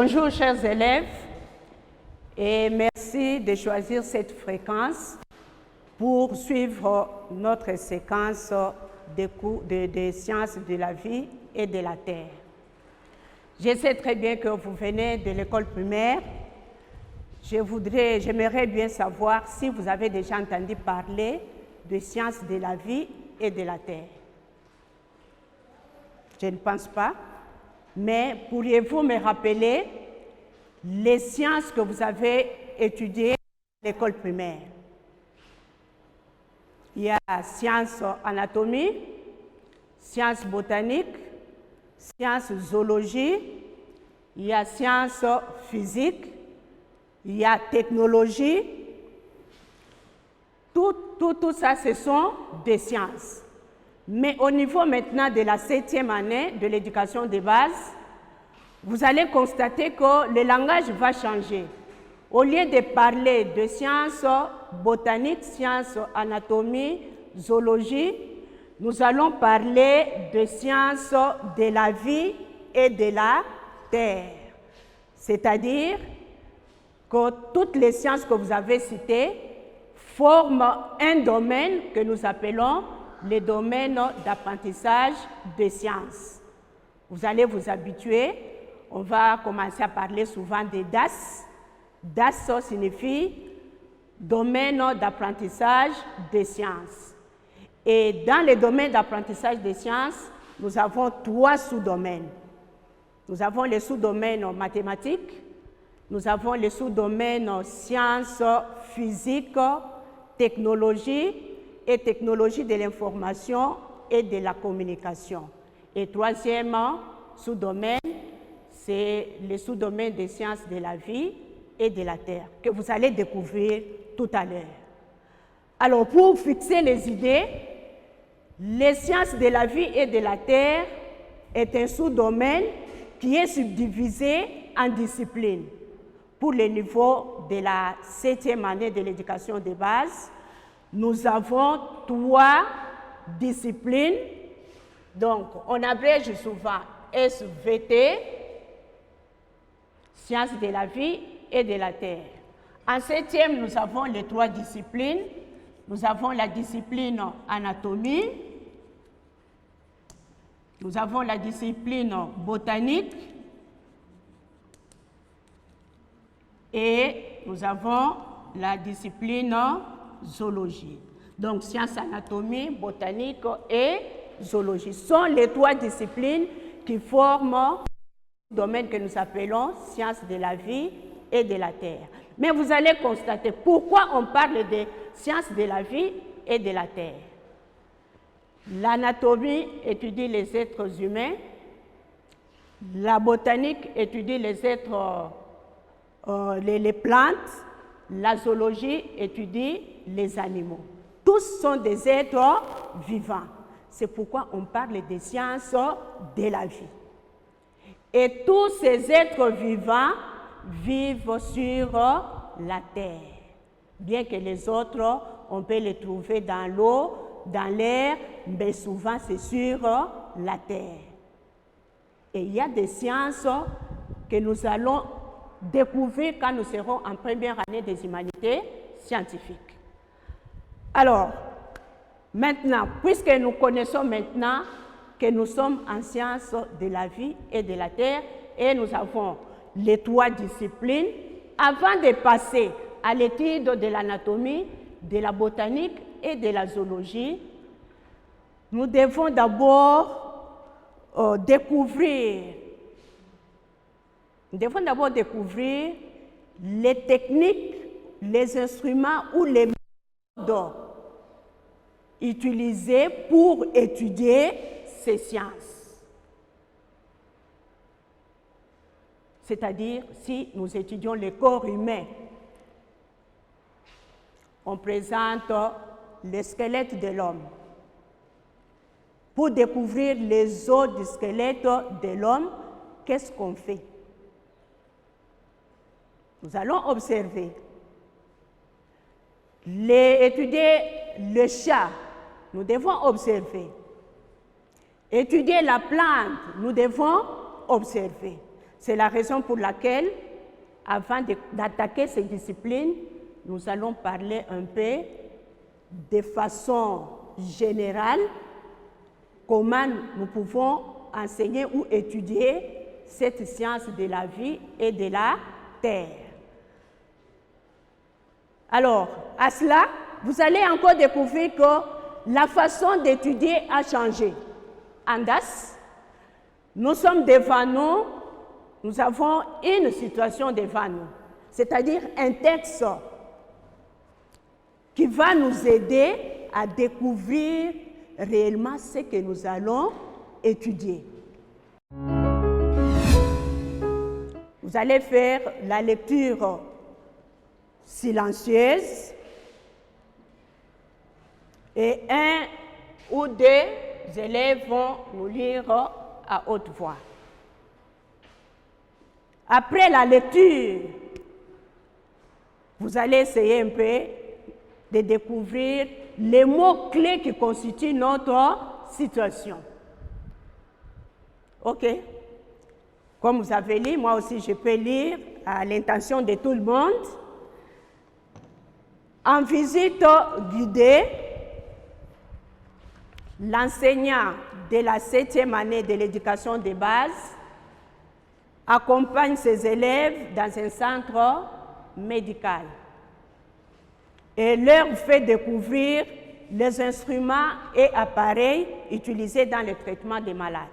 Bonjour chers élèves et merci de choisir cette fréquence pour suivre notre séquence de cours de sciences de la vie et de la terre. Je sais très bien que vous venez de l'école primaire. J'aimerais bien savoir si vous avez déjà entendu parler de sciences de la vie et de la terre. Je ne pense pas. Mais pourriez-vous me rappeler les sciences que vous avez étudiées à l'école primaire? Il y a sciences anatomie, sciences botaniques, sciences zoologie, il y a sciences physique, il y a technologie. Tout ça, ce sont des sciences. Mais au niveau maintenant de la 7e année de l'éducation de base, vous allez constater que le langage va changer. Au lieu de parler de sciences botaniques, sciences anatomie, zoologie, nous allons parler de sciences de la vie et de la terre. C'est-à-dire que toutes les sciences que vous avez citées forment un domaine que nous appelons le domaine d'apprentissage des sciences. Vous allez vous habituer. On va commencer à parler souvent des DAS. DAS signifie domaine d'apprentissage des sciences. Et dans le domaine d'apprentissage des sciences, nous avons 3 sous-domaines. Nous avons le sous-domaine mathématiques, nous avons le sous-domaine sciences physiques, technologie et technologie de l'information et de la communication. Et troisièmement, sous-domaine, c'est le sous-domaine des sciences de la vie et de la terre, que vous allez découvrir tout à l'heure. Alors, pour fixer les idées, les sciences de la vie et de la terre est un sous-domaine qui est subdivisé en disciplines. Pour le niveau de la 7e année de l'éducation de base, nous avons 3 disciplines. Donc, on abrège souvent SVT, sciences de la vie et de la terre. En 7e, nous avons les 3 disciplines. Nous avons la discipline anatomie, nous avons la discipline botanique et nous avons la discipline zoologie. Donc, sciences anatomie, botanique et zoologie sont les 3 disciplines qui forment le domaine que nous appelons sciences de la vie et de la terre. Mais vous allez constater pourquoi on parle de sciences de la vie et de la terre. L'anatomie étudie les êtres humains, la botanique étudie les êtres, les plantes, la zoologie étudie les animaux. Tous sont des êtres vivants. C'est pourquoi on parle des sciences de la vie. Et tous ces êtres vivants vivent sur la terre. Bien que les autres, on peut les trouver dans l'eau, dans l'air, mais souvent c'est sur la terre. Et il y a des sciences que nous allons découvrir quand nous serons en première année des humanités scientifiques. Alors, maintenant, puisque nous connaissons maintenant que nous sommes en sciences de la vie et de la terre, et nous avons les 3 disciplines, avant de passer à l'étude de l'anatomie, de la botanique et de la zoologie, nous devons d'abord découvrir les techniques, les instruments ou les méthodes utilisés pour étudier ces sciences. C'est-à-dire, si nous étudions le corps humain, on présente le squelette de l'homme. Pour découvrir les os du squelette de l'homme, qu'est-ce qu'on fait? Nous allons observer. Étudier le chat, nous devons observer. Étudier la plante, nous devons observer. C'est la raison pour laquelle, avant d'attaquer ces disciplines, nous allons parler un peu de façon générale comment nous pouvons enseigner ou étudier cette science de la vie et de la terre. Alors, à cela, vous allez encore découvrir que la façon d'étudier a changé. Andas, nous sommes devant nous, nous avons une situation devant nous, c'est-à-dire un texte qui va nous aider à découvrir réellement ce que nous allons étudier. Vous allez faire la lecture silencieuse et un ou deux élèves vont nous lire à haute voix. Après la lecture, vous allez essayer un peu de découvrir les mots-clés qui constituent notre situation. OK? Comme vous avez lu, moi aussi je peux lire à l'intention de tout le monde. En visite guidée, l'enseignant de la 7e année de l'éducation de base accompagne ses élèves dans un centre médical et leur fait découvrir les instruments et appareils utilisés dans le traitement des malades.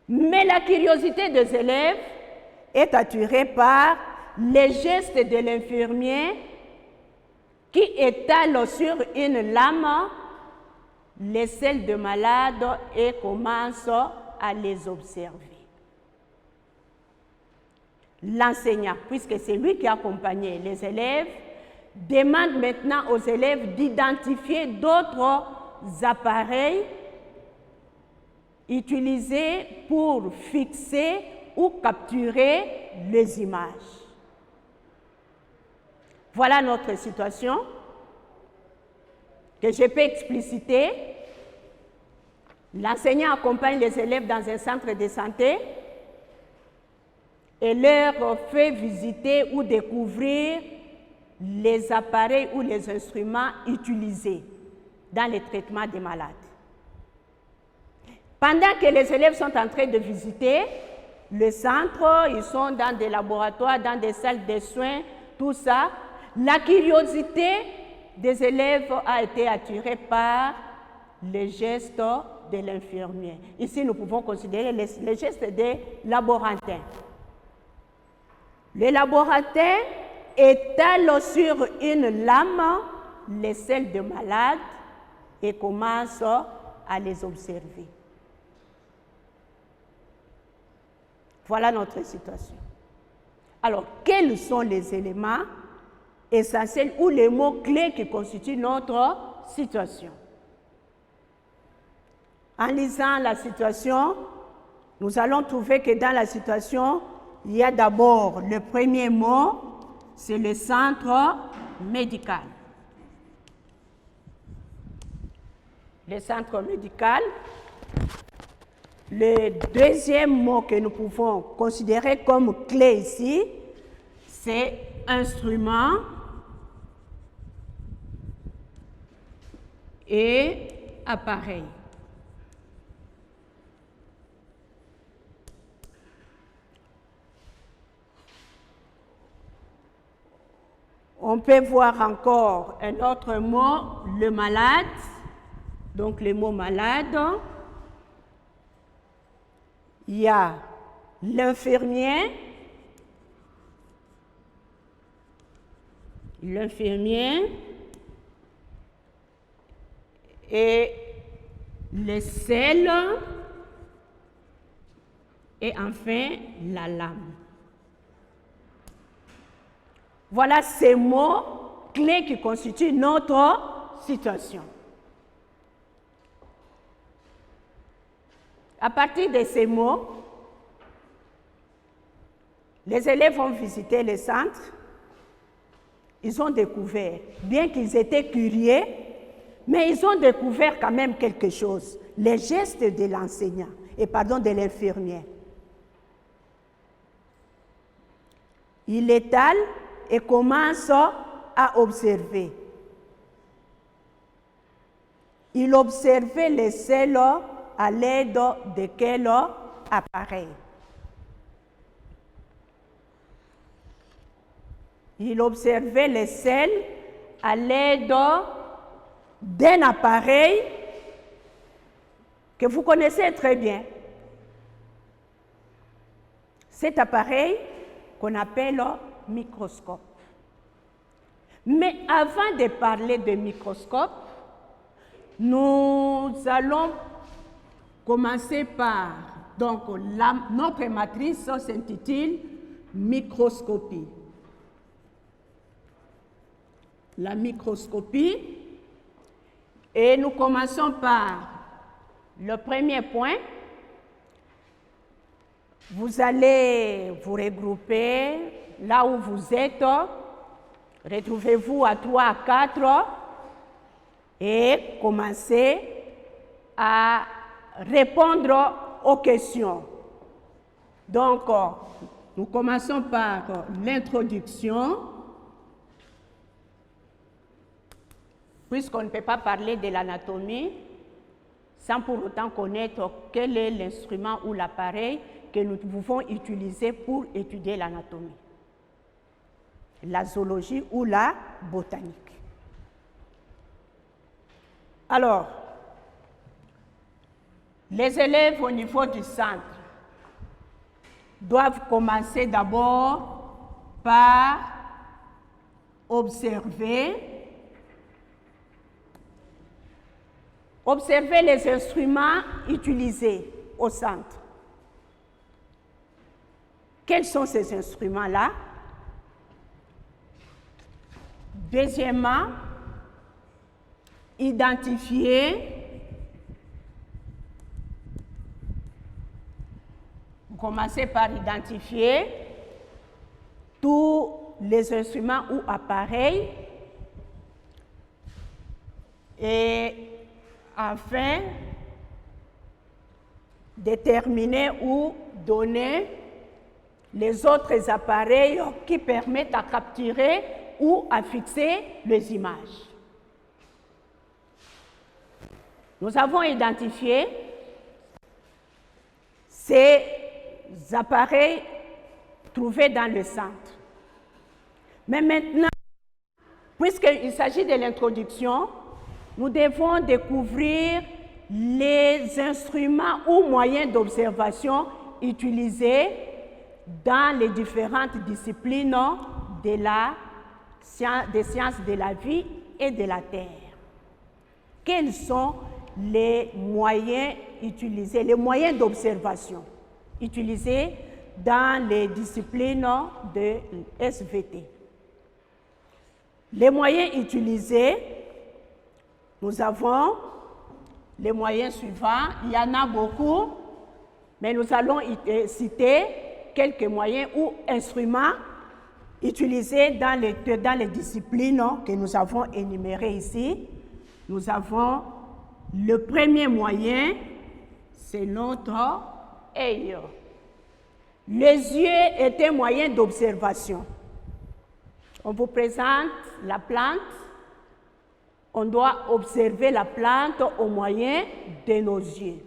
Mais la curiosité des élèves est attirée par les gestes de l'infirmier qui étale sur une lame les selles de malades et commence à les observer. L'enseignant, puisque c'est lui qui accompagnait les élèves, demande maintenant aux élèves d'identifier d'autres appareils utilisés pour fixer ou capturer les images. Voilà notre situation que je peux expliciter. L'enseignant accompagne les élèves dans un centre de santé et leur fait visiter ou découvrir les appareils ou les instruments utilisés dans le traitement des malades. Pendant que les élèves sont en train de visiter le centre, ils sont dans des laboratoires, dans des salles de soins, tout ça, la curiosité des élèves a été attirée par les gestes de l'infirmier. Ici, nous pouvons considérer les gestes des laborantins. Le laborantin étale sur une lame les selles de malades et commence à les observer. Voilà notre situation. Alors, quels sont les éléments essentiels ou les mots-clés qui constituent notre situation? En lisant la situation, nous allons trouver que dans la situation, il y a d'abord le premier mot, c'est le centre médical. Le centre médical. Le deuxième mot que nous pouvons considérer comme clé ici, c'est instrument et appareil. On peut voir encore un autre mot, le malade, donc le mot malade. Il y a l'infirmier, et les selles et enfin la lame. Voilà ces mots clés qui constituent notre situation. À partir de ces mots, les élèves ont visité le centre. Ils ont découvert, bien qu'ils étaient curieux, mais ils ont découvert quand même quelque chose, les gestes de l'enseignant, de l'infirmière. Il étale et commence à observer. Il observait les selles à l'aide de quel appareil? Il observait les selles à l'aide d'un appareil que vous connaissez très bien. Cet appareil qu'on appelle microscope. Mais avant de parler de microscope, nous allons commencer par, donc notre matrice s'intitule microscopie. La microscopie, et nous commençons par le premier point. Vous allez vous regrouper là où vous êtes, retrouvez-vous à 3 à 4 et commencez à répondre aux questions. Donc, nous commençons par l'introduction, puisqu'on ne peut pas parler de l'anatomie sans pour autant connaître quel est l'instrument ou l'appareil que nous pouvons utiliser pour étudier l'anatomie, la zoologie ou la botanique. Alors, les élèves au niveau du centre doivent commencer d'abord par observer les instruments utilisés au centre. Quels sont ces instruments-là? Deuxièmement, identifier. Vous commencez par identifier tous les instruments ou appareils et enfin déterminer ou donner les autres appareils qui permettent à capturer ou à fixer les images. Nous avons identifié ces appareils trouvés dans le centre. Mais maintenant, puisqu'il s'agit de l'introduction, nous devons découvrir les instruments ou moyens d'observation utilisés dans les différentes disciplines des sciences de la vie et de la Terre. Quels sont les moyens utilisés, les moyens d'observation utilisés dans les disciplines de SVT? Les moyens utilisés, nous avons les moyens suivants. Il y en a beaucoup, mais nous allons citer quelques moyens ou instruments utilisés dans les disciplines que nous avons énumérées ici. Nous avons le premier moyen, c'est notre œil. Les yeux est un moyen d'observation. On vous présente la plante. On doit observer la plante au moyen de nos yeux.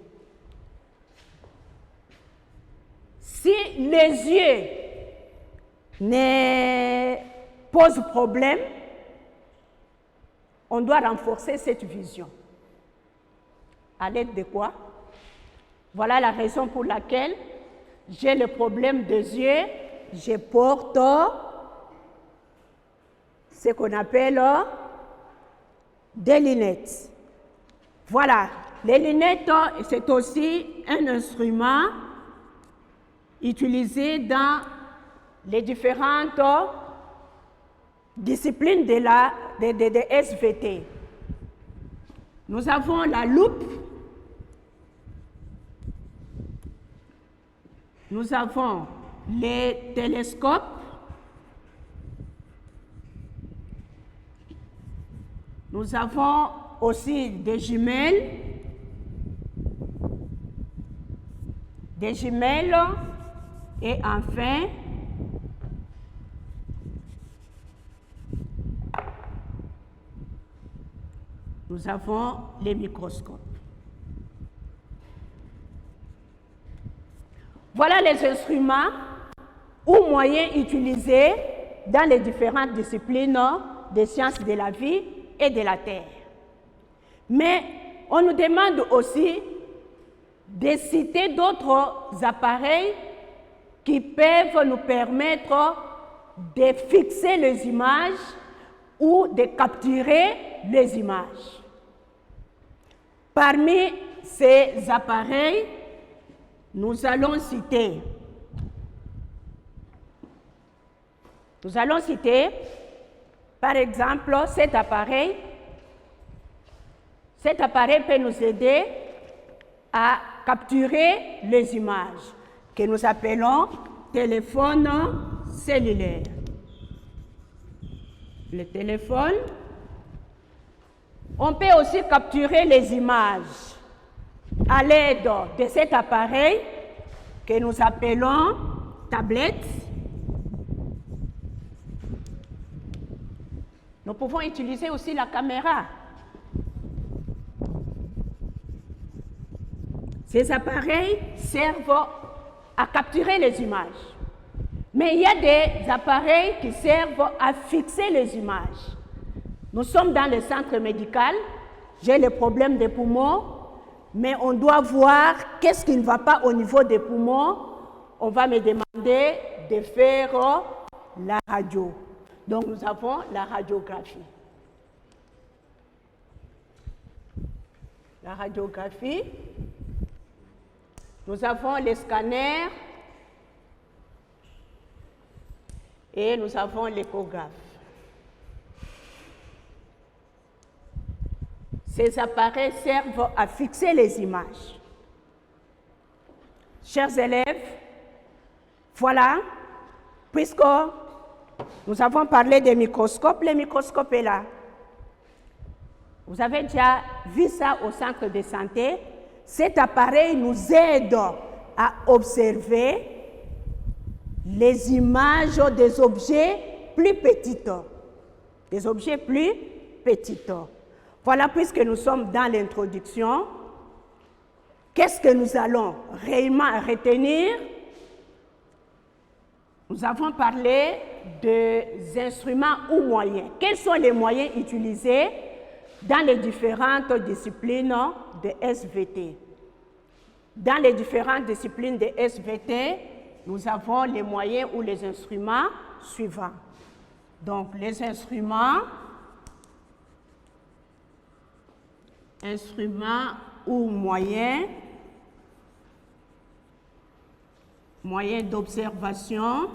Si les yeux ne posent problème, on doit renforcer cette vision. À l'aide de quoi? Voilà la raison pour laquelle j'ai le problème des yeux. Je porte ce qu'on appelle des lunettes. Voilà, les lunettes, c'est aussi un instrument utilisé dans les différentes disciplines de SVT. Nous avons la loupe, nous avons les télescopes, nous avons aussi des jumelles et enfin nous avons les microscopes. Voilà les instruments ou moyens utilisés dans les différentes disciplines des sciences de la vie et de la Terre. Mais on nous demande aussi de citer d'autres appareils qui peuvent nous permettre de fixer les images ou de capturer les images. Parmi ces appareils, nous allons citer par exemple cet appareil. Cet appareil peut nous aider à capturer les images que nous appelons téléphone cellulaire. Le téléphone, on peut aussi capturer les images à l'aide de cet appareil que nous appelons tablette. Nous pouvons utiliser aussi la caméra. Ces appareils servent à capturer les images. Mais il y a des appareils qui servent à fixer les images. Nous sommes dans le centre médical, j'ai le problème des poumons, mais on doit voir qu'est-ce qui ne va pas au niveau des poumons. On va me demander de faire la radio. Donc nous avons la radiographie. La radiographie. Nous avons les scanners et nous avons l'échographe. Ces appareils servent à fixer les images. Chers élèves, voilà, puisque nous avons parlé des microscopes, le microscope est là. Vous avez déjà vu ça au centre de santé. Cet appareil nous aide à observer les images des objets plus petits. Des objets plus petits. Voilà, puisque nous sommes dans l'introduction, qu'est-ce que nous allons réellement retenir? Nous avons parlé des instruments ou moyens. Quels sont les moyens utilisés dans les différentes disciplines de SVT? Dans les différentes disciplines de SVT, nous avons les moyens ou les instruments suivants. Donc, les instruments ou moyens d'observation,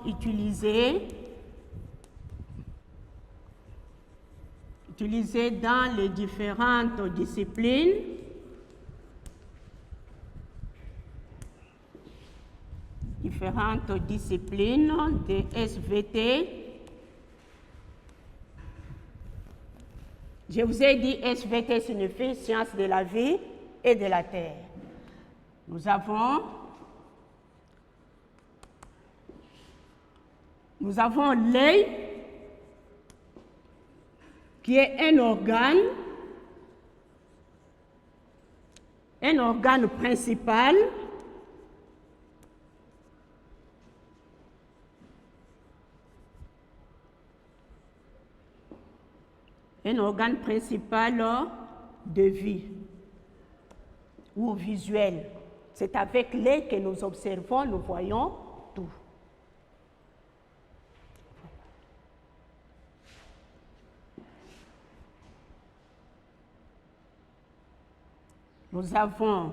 utilisés dans les différentes disciplines de SVT. Je vous ai dit, SVT signifie sciences de la vie et de la terre. Nous avons l'œil, qui est un organe principal de vue ou visuel. C'est avec l'œil que nous observons, nous voyons tout. Nous avons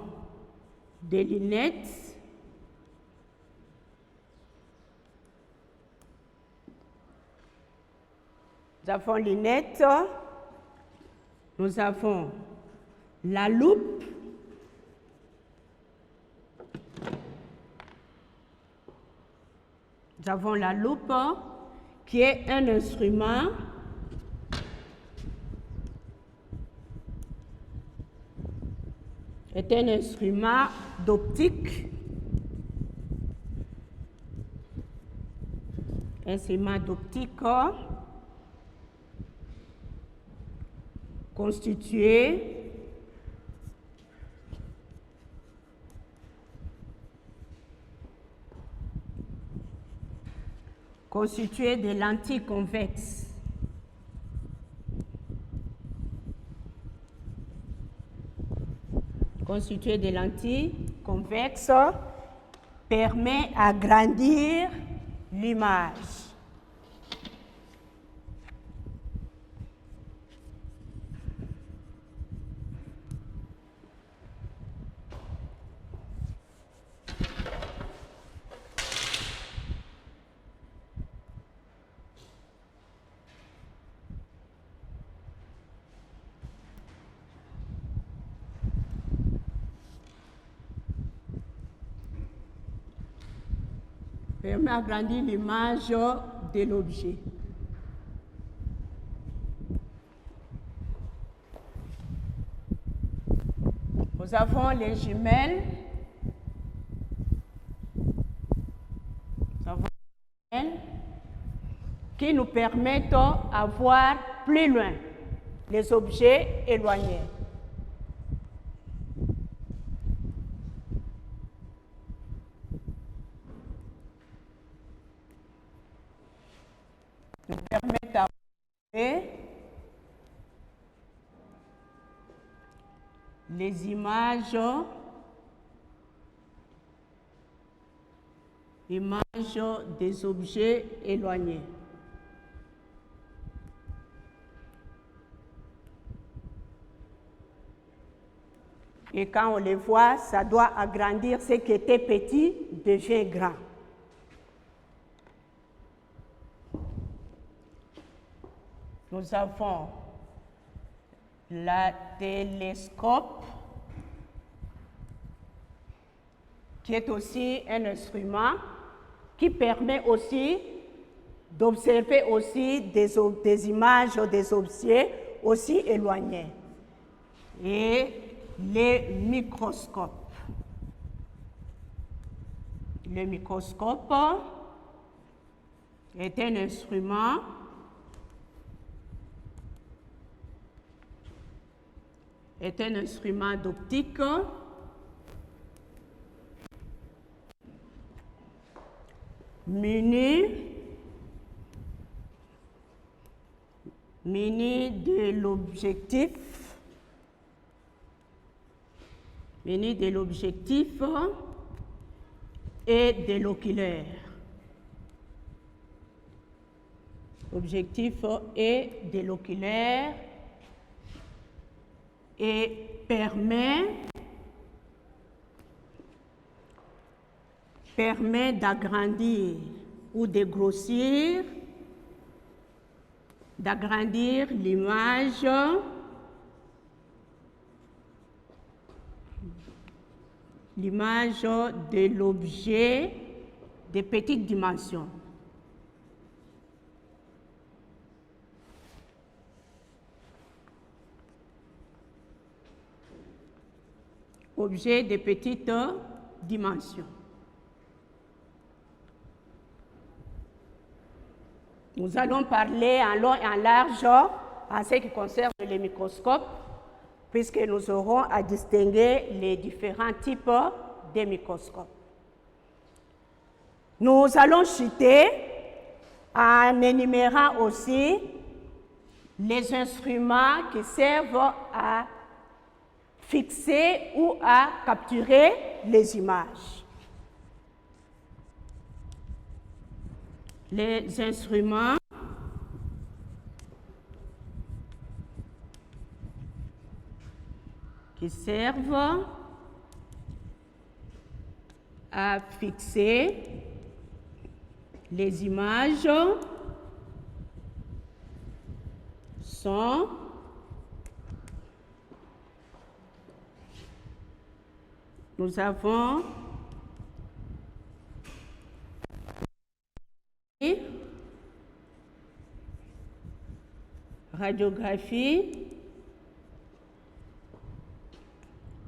des lunettes. Nous avons la loupe. Nous avons la loupe qui est un instrument d'optique instrument d'optique constitué de lentilles convexes. Constitué de lentilles convexes permet d'agrandir l'image. Permet d'agrandir l'image de l'objet. Nous avons les jumelles. Qui nous permettent de voir plus loin les objets éloignés. Nous permettent d'observer les images des objets éloignés. Et quand on les voit, ça doit agrandir. Ce qui était petit devient grand. Nous avons le télescope, qui est aussi un instrument qui permet aussi d'observer aussi des images des objets aussi éloignés. Et les microscopes. Le microscope est un instrument d'optique muni de l'objectif et de l'oculaire. Objectif et de l'oculaire et permet d'agrandir ou de grossir, d'agrandir l'image de l'objet de petites dimensions. Objet de petites dimensions. Nous allons parler en long et en large en ce qui concerne les microscopes, puisque nous aurons à distinguer les différents types de microscopes. Nous allons chuter en énumérant aussi les instruments qui servent à fixer ou à capturer les images. Les instruments qui servent à fixer les images sont nous avons radiographie,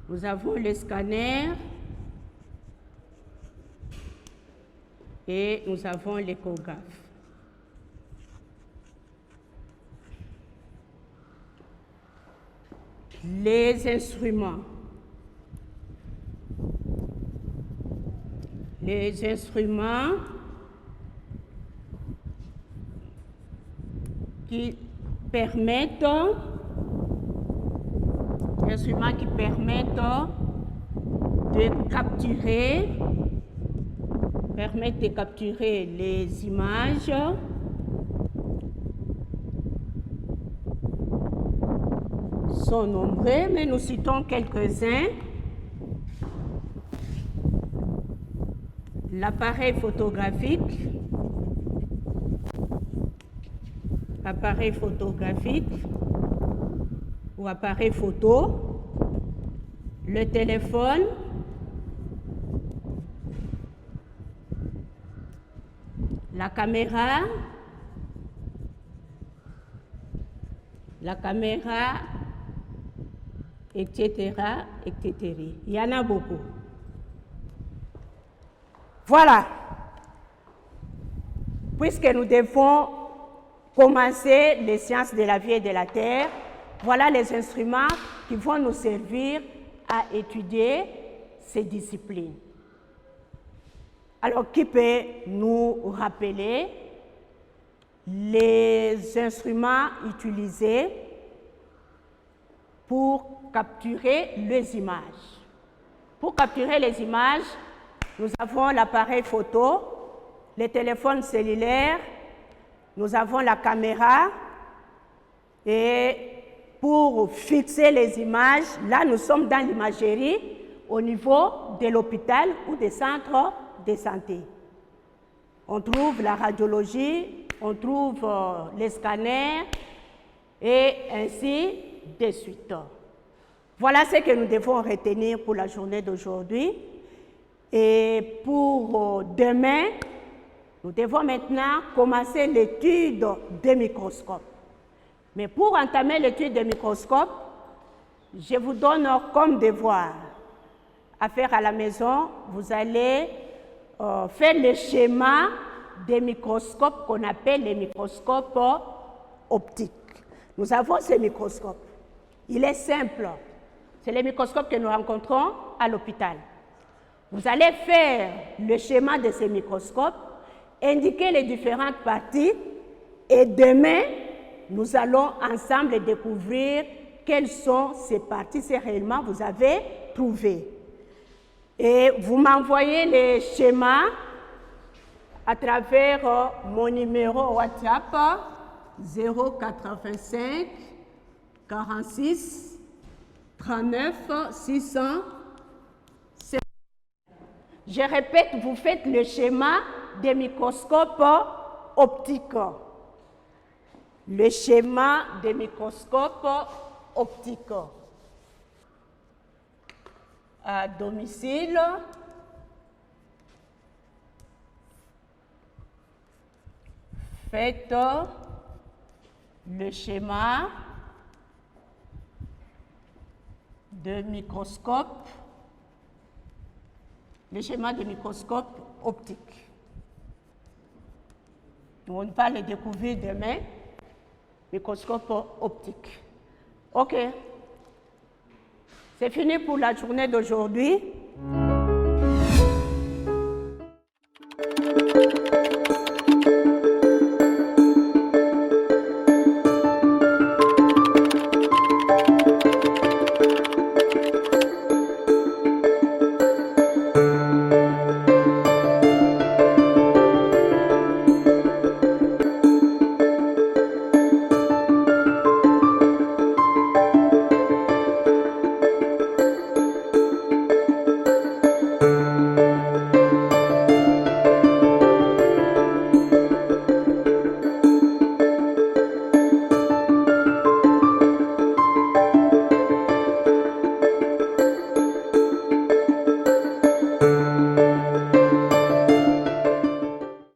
nous avons le scanner et nous avons l'échographe. Les instruments. Les instruments qui permettent de capturer les images sont nombreux, mais nous citons quelques-uns. L'appareil photographique, ou appareil photo, le téléphone, la caméra, etc., etc. Il y en a beaucoup. Voilà. Puisque nous devons commencer les sciences de la vie et de la terre, voilà les instruments qui vont nous servir à étudier ces disciplines. Alors, qui peut nous rappeler les instruments utilisés pour capturer les images? Pour capturer les images, nous avons l'appareil photo, les téléphones cellulaires, nous avons la caméra, et pour fixer les images, là nous sommes dans l'imagerie au niveau de l'hôpital ou des centres de santé. On trouve la radiologie, on trouve les scanners et ainsi de suite. Voilà ce que nous devons retenir pour la journée d'aujourd'hui. Et pour demain, nous devons maintenant commencer l'étude des microscopes. Mais pour entamer l'étude des microscopes, je vous donne comme devoir à faire à la maison, vous allez faire le schéma des microscopes qu'on appelle les microscopes optiques. Nous avons ces microscopes. Il est simple. C'est les microscopes que nous rencontrons à l'hôpital. Vous allez faire le schéma de ces microscopes, indiquer les différentes parties, et demain, nous allons ensemble découvrir quelles sont ces parties, si réellement vous avez trouvé. Et vous m'envoyez les schémas à travers mon numéro WhatsApp 085 46 39 600. Je répète, vous faites le schéma des microscopes optiques. Le schéma des microscopes optiques. À domicile, faites le schéma de microscope, optique. On va le découvrir demain, microscope optique. OK. C'est fini pour la journée d'aujourd'hui.